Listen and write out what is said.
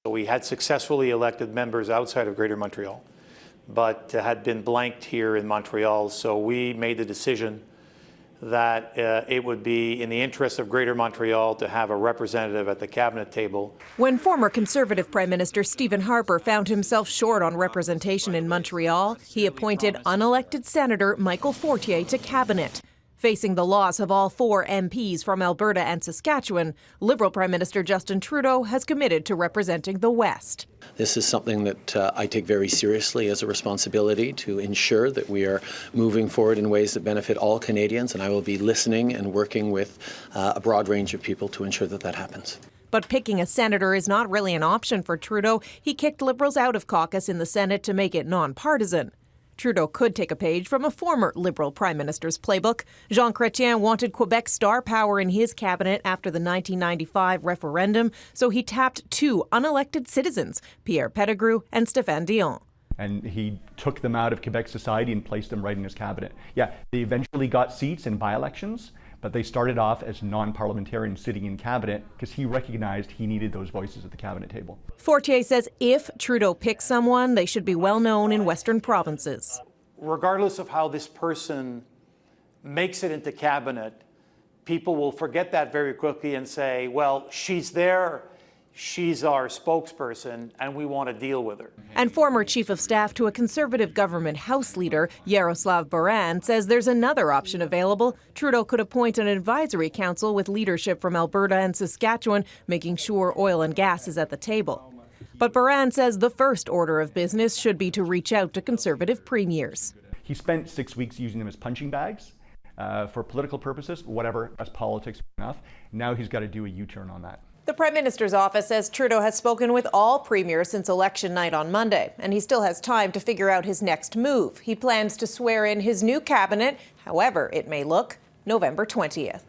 We had successfully elected members outside of Greater Montreal, but had been blanked here in Montreal. So we made the decision that it would be in the interest of Greater Montreal to have a representative at the cabinet table. When former Conservative Prime Minister Stephen Harper found himself short on representation in Montreal, he appointed unelected Senator Michael Fortier to cabinet. Facing the loss of all 4 MPs from Alberta and Saskatchewan, Liberal Prime Minister Justin Trudeau has committed to representing the West. This is something that I take very seriously as a responsibility to ensure that we are moving forward in ways that benefit all Canadians, and I will be listening and working with a broad range of people to ensure that that happens. But picking a senator is not really an option for Trudeau. He kicked Liberals out of caucus in the Senate to make it nonpartisan. Trudeau could take a page from a former Liberal Prime Minister's playbook. Jean Chrétien wanted Quebec star power in his cabinet after the 1995 referendum, so he tapped 2 unelected citizens, Pierre Pettigrew and Stéphane Dion. And he took them out of Quebec society and placed them right in his cabinet. Yeah, they eventually got seats in by-elections, but they started off as non-parliamentarians sitting in cabinet because he recognized he needed those voices at the cabinet table. Fortier says if Trudeau picks someone, they should be well known in Western provinces. Regardless of how this person makes it into cabinet, people will forget that very quickly and say, well, she's there, she's our spokesperson, and we want to deal with her. And former Chief of Staff to a Conservative government House Leader, Yaroslav Baran, says there's another option available. Trudeau could appoint an advisory council with leadership from Alberta and Saskatchewan, making sure oil and gas is at the table. But Baran says the first order of business should be to reach out to Conservative premiers. He spent 6 weeks using them as punching bags for political purposes, whatever, as politics enough. Now he's got to do a U-turn on that. The Prime Minister's office says Trudeau has spoken with all premiers since election night on Monday, and he still has time to figure out his next move. He plans to swear in his new cabinet, however it may look, November 20th.